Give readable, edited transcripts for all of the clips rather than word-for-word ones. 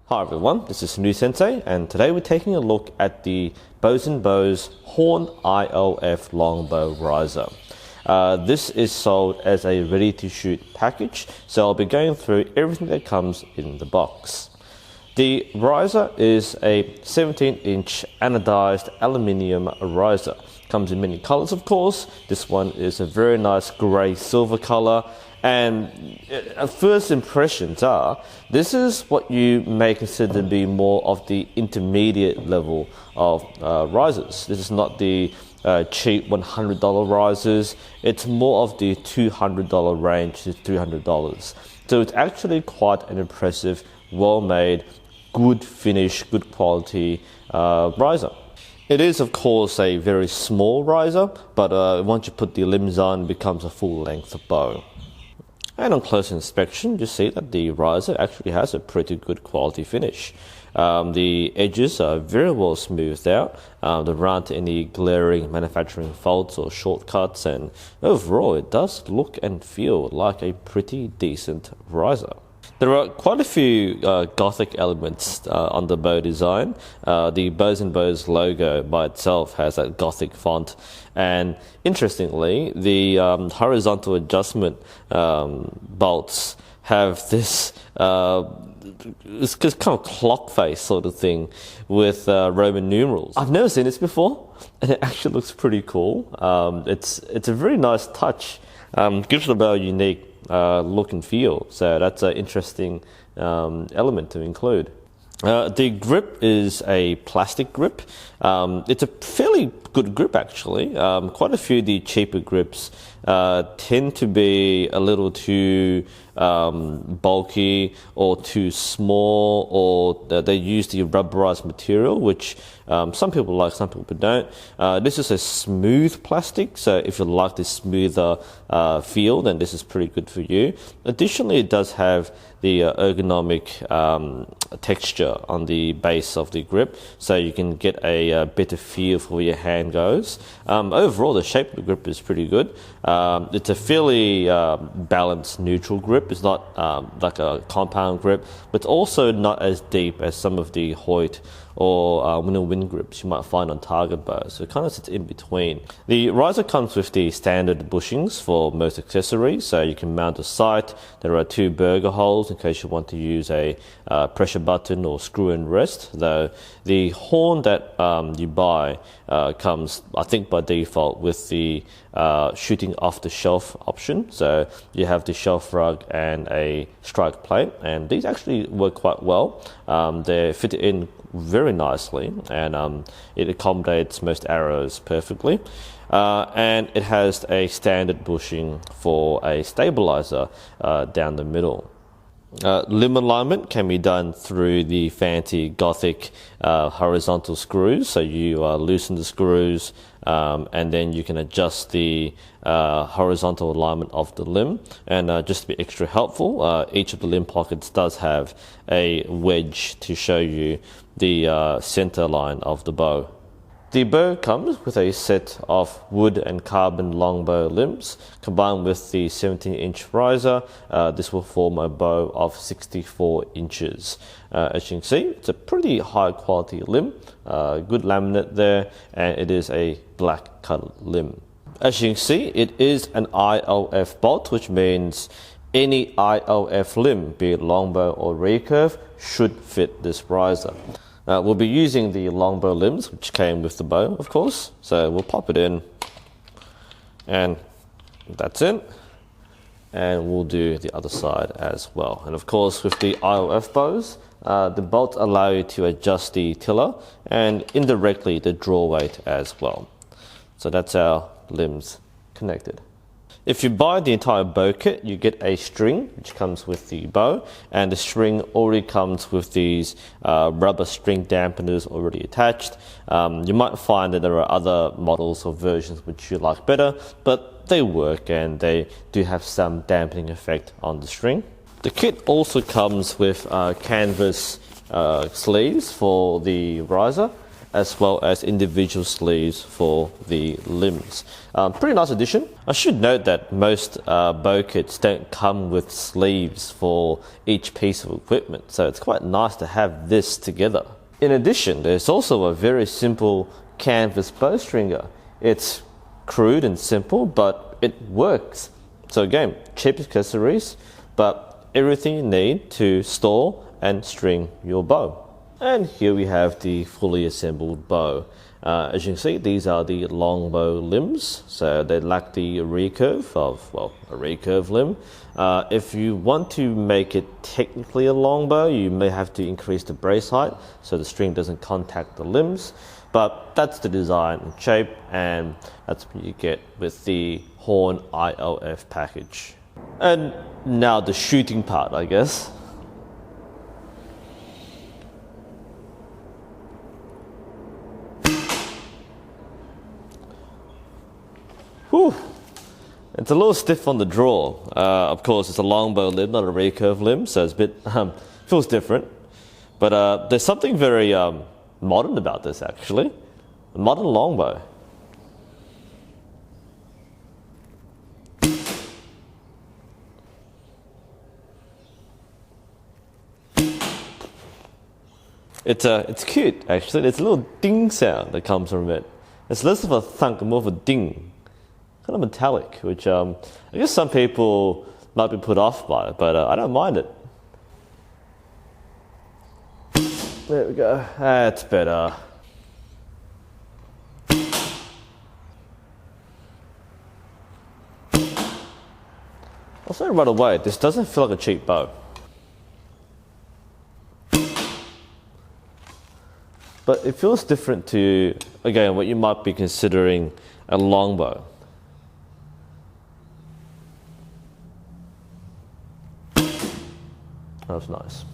Hi everyone, this is NUSensei, and today we're taking a look at the Bosen Bows Horn ILF Longbow riser. This is sold as a ready-to-shoot package, so I'll be going through everything that comes in the box. The riser is a 17-inch anodized aluminium riser. Comes in many colors, of course. This one is a very nice grey-silver color. And first impressions are, this is what you may consider to be more of the intermediate level of risers. This is not the cheap $100 risers. It's more of the $200 range to $300. So it's actually quite an impressive, well-made, good finish, good quality riser. It is, of course, a very small riser, but once you put the limbs on, it becomes a full-length bow. And on close inspection, you see that the riser actually has a pretty good quality finish. The edges are very well smoothed out. There aren't any glaring manufacturing faults or shortcuts, and overall it does look and feel like a pretty decent riser. There are quite a few Gothic elements on the bow design. The Bosen Bows logo by itself has that Gothic font, and interestingly, the horizontal adjustment bolts have this it's kind of clock face sort of thing with Roman numerals. I've never seen this before, and it actually looks pretty cool. It's a very nice touch. Gives the bow a unique look and feel, so that's an interesting element to include. The grip is a plastic grip. It's a fairly good grip actually. Quite a few of the cheaper grips tend to be a little too bulky or too small, or they use the rubberized material, which some people like, some people don't. This is a smooth plastic, so if you like this smoother feel, then this is pretty good for you. Additionally, it does have the ergonomic texture on the base of the grip, so you can get a better feel for where your hand goes. Overall, the shape of the grip is pretty good. It's a fairly balanced, neutral grip. It's not like a compound grip, but it's also not as deep as some of the Hoyt or wind grips you might find on target bows, so it kind of sits in between. The riser comes with the standard bushings for most accessories, so you can mount a sight. There are 2 burger holes in case you want to use a pressure button or screw and rest, though the horn that you buy comes, I think by default, with the shooting off the shelf option. So you have the shelf rug and a strike plate, and these actually work quite well. They fit in very nicely, and it accommodates most arrows perfectly. And it has a standard bushing for a stabilizer down the middle. Limb alignment can be done through the fancy Gothic horizontal screws. So you loosen the screws, and then you can adjust the horizontal alignment of the limb. And just to be extra helpful, each of the limb pockets does have a wedge to show you the center line of the bow. The bow comes with a set of wood and carbon longbow limbs. Combined with the 17-inch riser, this will form a bow of 64 inches. As you can see, it's a pretty high quality limb, good laminate there, and it is a black colored limb. As you can see, it is an ILF bolt, which means any ILF limb, be it longbow or recurve, should fit this riser. We'll be using the longbow limbs, which came with the bow, of course. So we'll pop it in, and that's it. And we'll do the other side as well. And of course, with the ILF bows, the bolts allow you to adjust the tiller and indirectly the draw weight as well. So that's our limbs connected. If you buy the entire bow kit, you get a string which comes with the bow, and the string already comes with these rubber string dampeners already attached. You might find that there are other models or versions which you like better, but they work and they do have some dampening effect on the string. The kit also comes with canvas sleeves for the riser, as well as individual sleeves for the limbs. Pretty nice addition. I should note that most bow kits don't come with sleeves for each piece of equipment, so it's quite nice to have this together. In addition, there's also a very simple canvas bowstringer. It's crude and simple, but it works. So again, cheap accessories, but everything you need to store and string your bow. And here we have the fully assembled bow. As you can see, these are the longbow limbs, so they lack the recurve of, well, a recurve limb. If you want to make it technically a longbow, you may have to increase the brace height so the string doesn't contact the limbs. But that's the design and shape, and that's what you get with the Horn ILF package. And now the shooting part, I guess. Whew. It's a little stiff on the draw. Of course, it's a longbow limb, not a recurve limb, so it's a bit feels different. But there's something very modern about this, actually. A modern longbow. It's cute, actually. There's a little ding sound that comes from it. It's less of a thunk and more of a ding. Kind of metallic, which I guess some people might be put off by, but I don't mind it. There we go. That's better. I'll say right away, this doesn't feel like a cheap bow. But it feels different to, again, what you might be considering a longbow. That's nice.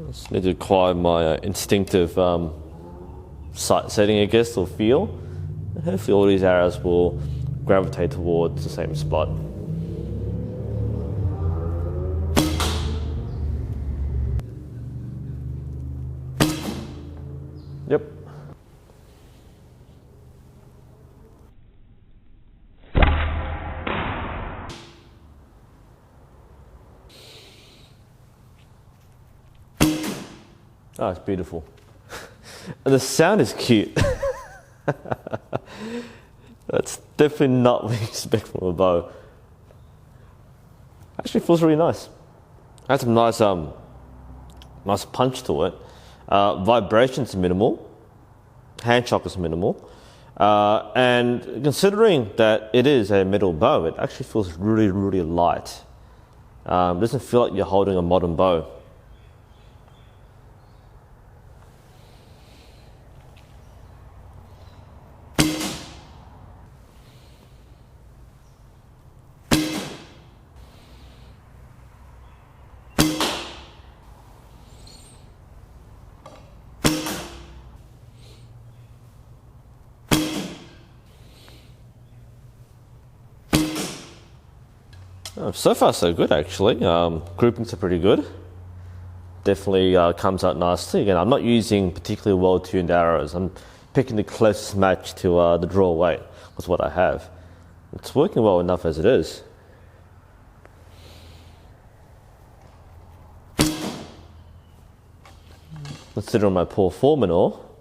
Just need to acquire my instinctive sight setting, I guess, or feel. And hopefully all these arrows will gravitate towards the same spot. Yep. Oh, it's beautiful. And the sound is cute. That's definitely not what you expect from a bow. Actually feels really nice. Has some nice nice punch to it. Vibration's minimal. Hand shock is minimal. And considering that it is a metal bow, it actually feels really, really light. It doesn't feel like you're holding a modern bow. So far so good, actually. Groupings are pretty good. Definitely comes out nicely. Again, I'm not using particularly well-tuned arrows. I'm picking the closest match to the draw weight was what I have. It's working well enough as it is. Considering my poor form and all,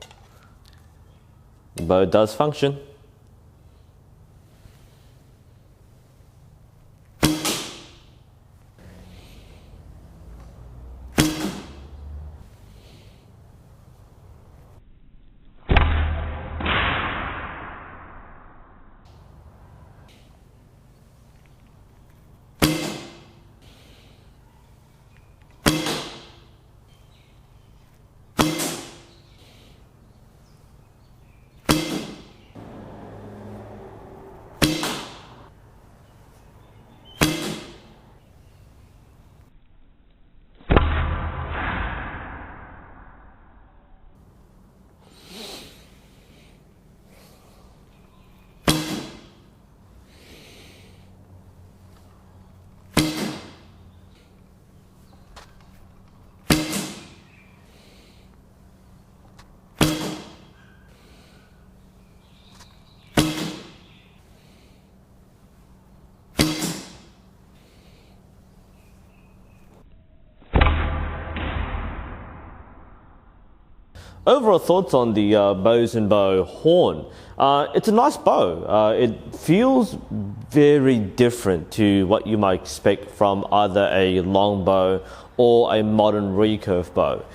the bow does function. Overall thoughts on the Bosen Bow Horn. It's a nice bow. It feels very different to what you might expect from either a longbow or a modern recurve bow.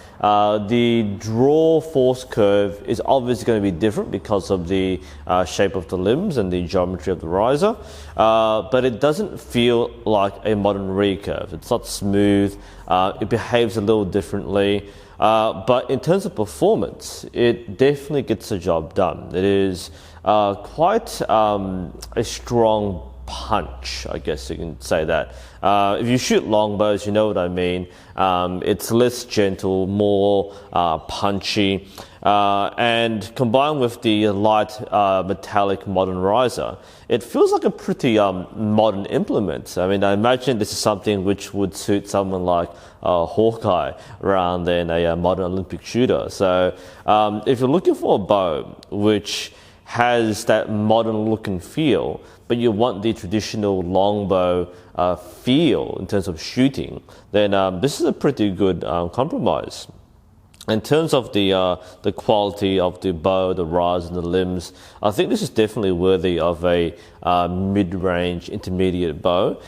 The draw force curve is obviously going to be different because of the shape of the limbs and the geometry of the riser, but it doesn't feel like a modern recurve. It's not smooth. It behaves a little differently. But in terms of performance, it definitely gets the job done. It is quite a strong punch, I guess you can say that. If you shoot longbows, you know what I mean. It's less gentle, more punchy, and combined with the light metallic modern riser, it feels like a pretty modern implement. I mean, I imagine this is something which would suit someone like Hawkeye rather than a modern Olympic shooter. So if you're looking for a bow which has that modern look and feel, but you want the traditional longbow feel in terms of shooting, then this is a pretty good compromise. In terms of the quality of the bow, the rise and the limbs, I think this is definitely worthy of a mid-range intermediate bow.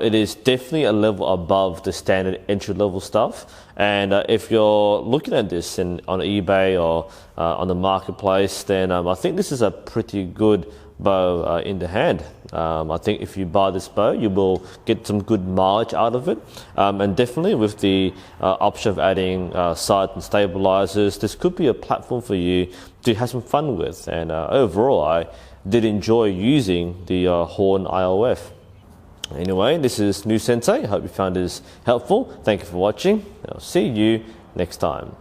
It is definitely a level above the standard entry-level stuff. And if you're looking at this on eBay or on the marketplace, then I think this is a pretty good bow in the hand. I think if you buy this bow, you will get some good mileage out of it, and definitely with the option of adding sight and stabilizers, this could be a platform for you to have some fun with. And overall, I did enjoy using the Horn ILF. Anyway, this is NUSensei. I hope you found this helpful. Thank you for watching. I'll see you next time.